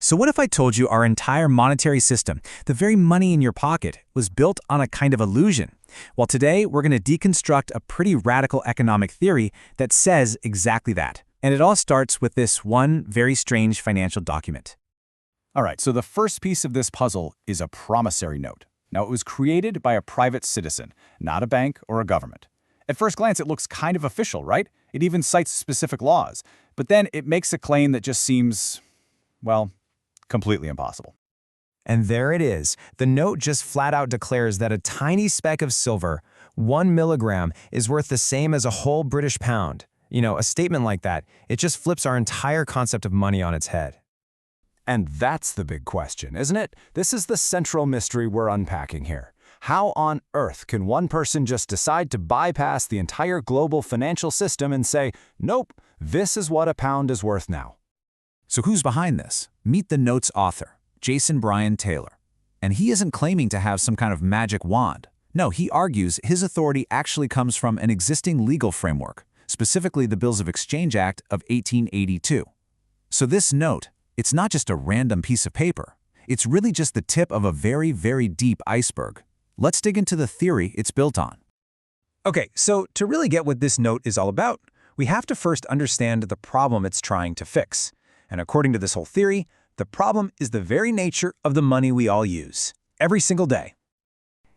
So what if I told you our entire monetary system, the very money in your pocket, was built on a kind of illusion? Well, today we're going to deconstruct a pretty radical economic theory that says exactly that. And it all starts with this one very strange financial document. All right, so the first piece of this puzzle is a promissory note. Now, it was created by a private citizen, not a bank or a government. At first glance, it looks kind of official, right? It even cites specific laws. But then it makes a claim that just seems, well, completely impossible. And there it is. The note just flat out declares that a tiny speck of silver, 1 milligram, is worth the same as a whole British pound. You know, a statement like that, it just flips our entire concept of money on its head. And that's the big question, isn't it? This is the central mystery we're unpacking here. How on earth can one person just decide to bypass the entire global financial system and say, nope, this is what a pound is worth now? So who's behind this? Meet the note's author, Jason Bryan Taylor. And he isn't claiming to have some kind of magic wand. No, he argues his authority actually comes from an existing legal framework, specifically the Bills of Exchange Act of 1882. So this note, it's not just a random piece of paper. It's really just the tip of a very, very deep iceberg. Let's dig into the theory it's built on. Okay, so to really get what this note is all about, we have to first understand the problem it's trying to fix. And according to this whole theory, the problem is the very nature of the money we all use, every single day.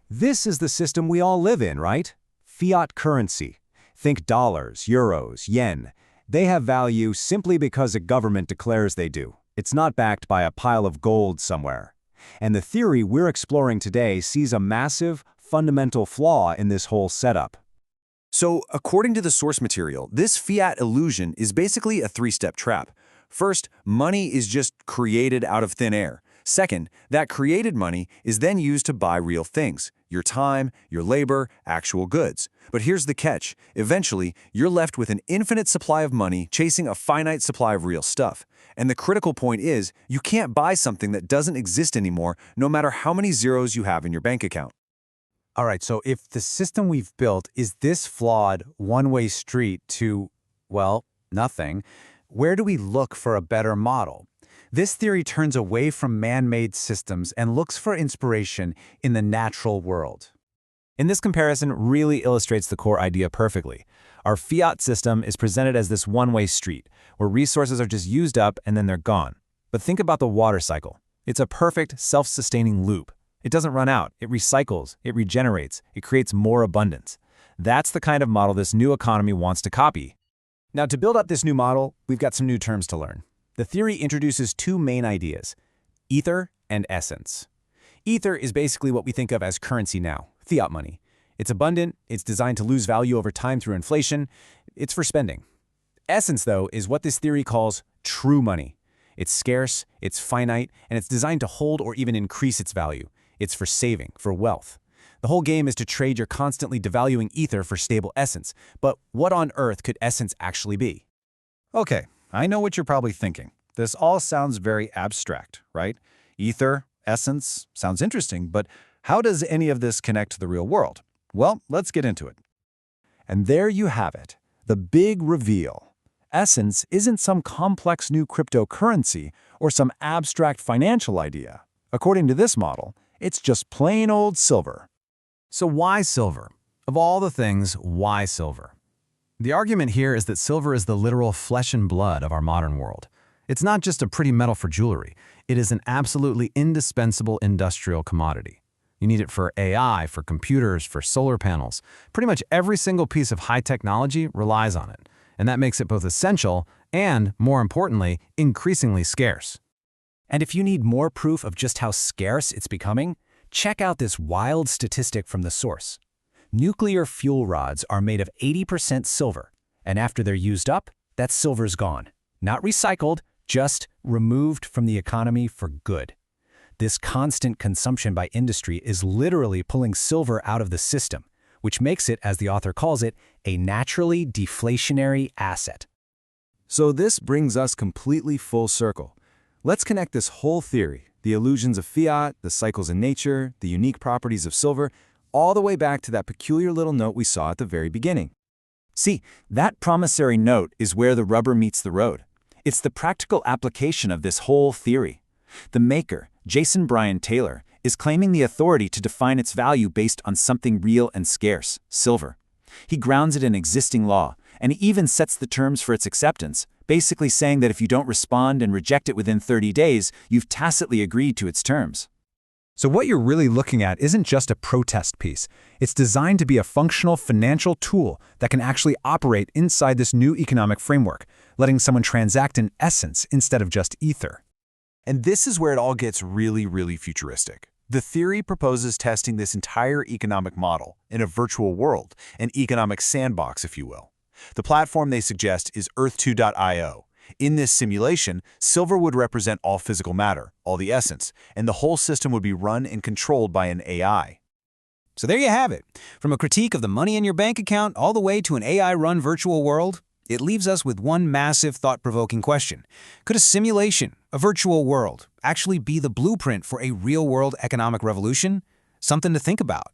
This is the system we all live in, right? Fiat currency. Think dollars, euros, yen. They have value simply because a government declares they do. It's not backed by a pile of gold somewhere. And the theory we're exploring today sees a massive, fundamental flaw in this whole setup. So, according to the source material, this fiat illusion is basically a three-step trap. First, money is just created out of thin air. Second, that created money is then used to buy real things, your time, your labor, actual goods. But here's the catch. Eventually, you're left with an infinite supply of money chasing a finite supply of real stuff. And the critical point is, you can't buy something that doesn't exist anymore, no matter how many zeros you have in your bank account. All right, so if the system we've built is this flawed one-way street to, well, nothing, where do we look for a better model? This theory turns away from man-made systems and looks for inspiration in the natural world. And this comparison really illustrates the core idea perfectly. Our fiat system is presented as this one-way street, where resources are just used up and then they're gone. But think about the water cycle. It's a perfect, self-sustaining loop. It doesn't run out, it recycles, it regenerates, it creates more abundance. That's the kind of model this new economy wants to copy. Now, to build up this new model, we've got some new terms to learn. The theory introduces two main ideas, ether and essence. Ether is basically what we think of as currency now, fiat money. It's abundant, it's designed to lose value over time through inflation, it's for spending. Essence, though, is what this theory calls true money. It's scarce, it's finite, and it's designed to hold or even increase its value. It's for saving, for wealth. The whole game is to trade your constantly devaluing ether for stable essence. But what on earth could essence actually be? Okay, I know what you're probably thinking. This all sounds very abstract, right? Ether, essence, sounds interesting, but how does any of this connect to the real world? Well, let's get into it. And there you have it, the big reveal. Essence isn't some complex new cryptocurrency or some abstract financial idea. According to this model, it's just plain old silver. So why silver? Of all the things, why silver? The argument here is that silver is the literal flesh and blood of our modern world. It's not just a pretty metal for jewelry. It is an absolutely indispensable industrial commodity. You need it for AI, for computers, for solar panels. Pretty much every single piece of high technology relies on it. And that makes it both essential and, more importantly, increasingly scarce. And if you need more proof of just how scarce it's becoming, check out this wild statistic from the source. Nuclear fuel rods are made of 80% silver, and after they're used up, that silver's gone. Not recycled, just removed from the economy for good. This constant consumption by industry is literally pulling silver out of the system, which makes it, as the author calls it, a naturally deflationary asset. So this brings us completely full circle. Let's connect this whole theory, the illusions of fiat, the cycles in nature, the unique properties of silver, all the way back to that peculiar little note we saw at the very beginning. See, that promissory note is where the rubber meets the road. It's the practical application of this whole theory. The maker, Jason Bryan Taylor, is claiming the authority to define its value based on something real and scarce, silver. He grounds it in existing law, and he even sets the terms for its acceptance, basically saying that if you don't respond and reject it within 30 days, you've tacitly agreed to its terms. So what you're really looking at isn't just a protest piece. It's designed to be a functional financial tool that can actually operate inside this new economic framework, letting someone transact in essence instead of just ether. And this is where it all gets really futuristic. The theory proposes testing this entire economic model in a virtual world, an economic sandbox, if you will. The platform they suggest is Earth2.io. In this simulation, silver would represent all physical matter, all the essence, and the whole system would be run and controlled by an AI. So there you have it. From a critique of the money in your bank account all the way to an AI-run virtual world, it leaves us with one massive thought-provoking question. Could a simulation, a virtual world, actually be the blueprint for a real-world economic revolution? Something to think about.